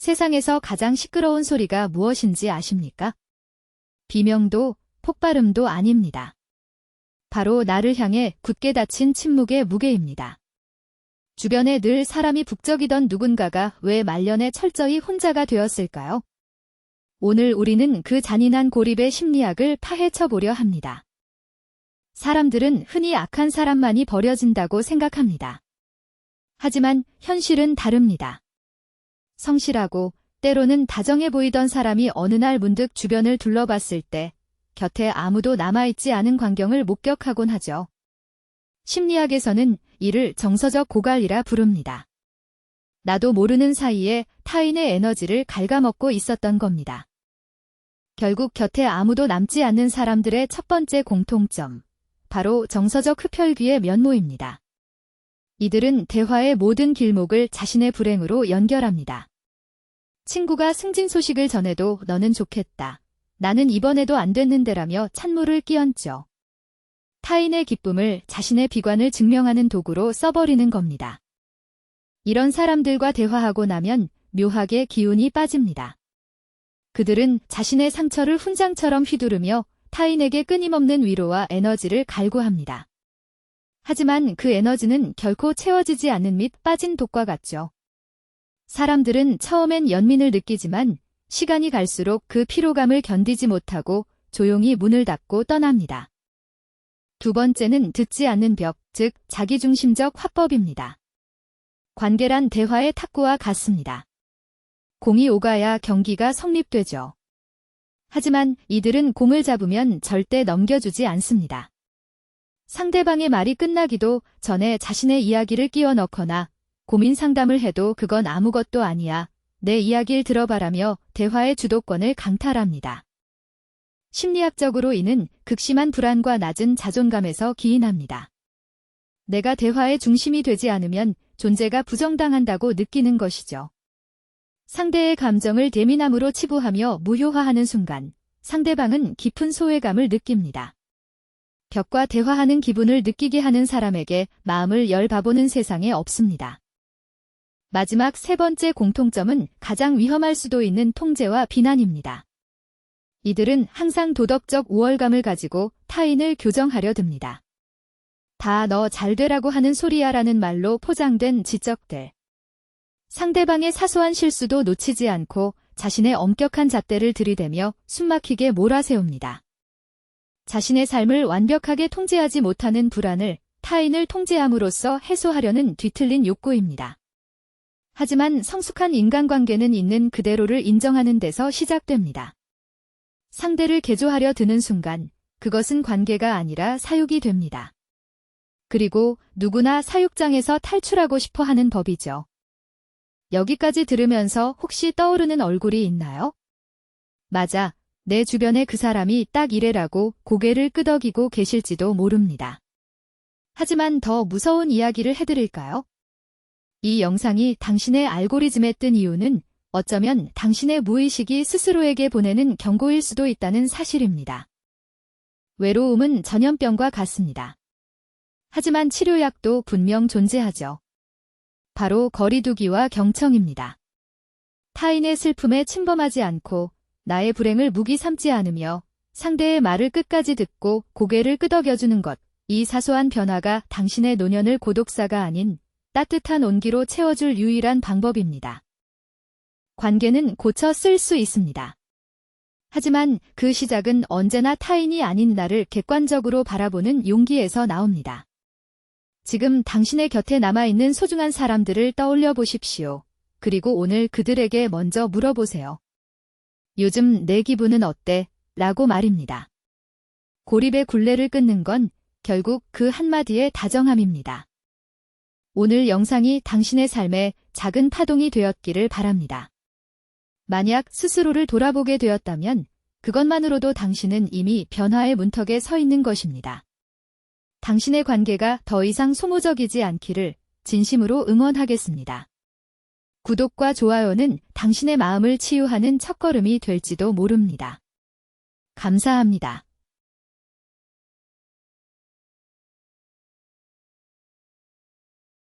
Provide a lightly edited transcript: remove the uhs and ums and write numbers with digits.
세상에서 가장 시끄러운 소리가 무엇인지 아십니까? 비명도, 폭발음도 아닙니다. 바로 나를 향해 굳게 닫힌 침묵의 무게입니다. 주변에 늘 사람이 북적이던 누군가가 왜 말년에 철저히 혼자가 되었을까요? 오늘 우리는 그 잔인한 고립의 심리학을 파헤쳐 보려 합니다. 사람들은 흔히 악한 사람만이 버려진다고 생각합니다. 하지만 현실은 다릅니다. 성실하고 때로는 다정해 보이던 사람이 어느 날 문득 주변을 둘러봤을 때 곁에 아무도 남아있지 않은 광경을 목격하곤 하죠. 심리학에서는 이를 정서적 고갈이라 부릅니다. 나도 모르는 사이에 타인의 에너지를 갉아먹고 있었던 겁니다. 결국 곁에 아무도 남지 않는 사람들의 첫 번째 공통점, 바로 정서적 흡혈귀의 면모입니다. 이들은 대화의 모든 길목을 자신의 불행으로 연결합니다. 친구가 승진 소식을 전해도 너는 좋겠다. 나는 이번에도 안 됐는데라며 찬물을 끼얹죠. 타인의 기쁨을 자신의 비관을 증명하는 도구로 써버리는 겁니다. 이런 사람들과 대화하고 나면 묘하게 기운이 빠집니다. 그들은 자신의 상처를 훈장처럼 휘두르며 타인에게 끊임없는 위로와 에너지를 갈구합니다. 하지만 그 에너지는 결코 채워지지 않는 및 빠진 독과 같죠. 사람들은 처음엔 연민을 느끼지만 시간이 갈수록 그 피로감을 견디지 못하고 조용히 문을 닫고 떠납니다. 두 번째는 듣지 않는 벽, 즉 자기중심적 화법입니다. 관계란 대화의 탁구와 같습니다. 공이 오가야 경기가 성립되죠. 하지만 이들은 공을 잡으면 절대 넘겨주지 않습니다. 상대방의 말이 끝나기도 전에 자신의 이야기를 끼워 넣거나 고민 상담을 해도 그건 아무것도 아니야. 내 이야기를 들어봐라며 대화의 주도권을 강탈합니다. 심리학적으로 이는 극심한 불안과 낮은 자존감에서 기인합니다. 내가 대화의 중심이 되지 않으면 존재가 부정당한다고 느끼는 것이죠. 상대의 감정을 예민함으로 치부하며 무효화하는 순간 상대방은 깊은 소외감을 느낍니다. 벽과 대화하는 기분을 느끼게 하는 사람에게 마음을 열봐보는 세상에 없습니다. 마지막 세 번째 공통점은 가장 위험할 수도 있는 통제와 비난입니다. 이들은 항상 도덕적 우월감을 가지고 타인을 교정하려 듭니다. 다 너 잘되라고 하는 소리야 라는 말로 포장된 지적들. 상대방의 사소한 실수도 놓치지 않고 자신의 엄격한 잣대를 들이대며 숨막히게 몰아세웁니다. 자신의 삶을 완벽하게 통제하지 못하는 불안을 타인을 통제함으로써 해소하려는 뒤틀린 욕구입니다. 하지만 성숙한 인간관계는 있는 그대로를 인정하는 데서 시작됩니다. 상대를 개조하려 드는 순간 그것은 관계가 아니라 사육이 됩니다. 그리고 누구나 사육장에서 탈출하고 싶어 하는 법이죠. 여기까지 들으면서 혹시 떠오르는 얼굴이 있나요? 맞아. 내 주변에 그 사람이 딱 이래라고 고개를 끄덕이고 계실지도 모릅니다. 하지만 더 무서운 이야기를 해드릴까요? 이 영상이 당신의 알고리즘에 뜬 이유는 어쩌면 당신의 무의식이 스스로에게 보내는 경고일 수도 있다는 사실입니다. 외로움은 전염병과 같습니다. 하지만 치료약도 분명 존재하죠. 바로 거리두기와 경청입니다. 타인의 슬픔에 침범하지 않고 나의 불행을 무기 삼지 않으며 상대의 말을 끝까지 듣고 고개를 끄덕여주는 것, 이 사소한 변화가 당신의 노년을 고독사가 아닌 따뜻한 온기로 채워줄 유일한 방법입니다. 관계는 고쳐 쓸 수 있습니다. 하지만 그 시작은 언제나 타인이 아닌 나를 객관적으로 바라보는 용기에서 나옵니다. 지금 당신의 곁에 남아있는 소중한 사람들을 떠올려 보십시오. 그리고 오늘 그들에게 먼저 물어보세요. 요즘 내 기분은 어때? 라고 말입니다. 고립의 굴레를 끊는 건 결국 그 한마디의 다정함입니다. 오늘 영상이 당신의 삶에 작은 파동이 되었기를 바랍니다. 만약 스스로를 돌아보게 되었다면 그것만으로도 당신은 이미 변화의 문턱에 서 있는 것입니다. 당신의 관계가 더 이상 소모적이지 않기를 진심으로 응원하겠습니다. 구독과 좋아요는 당신의 마음을 치유하는 첫걸음이 될지도 모릅니다. 감사합니다.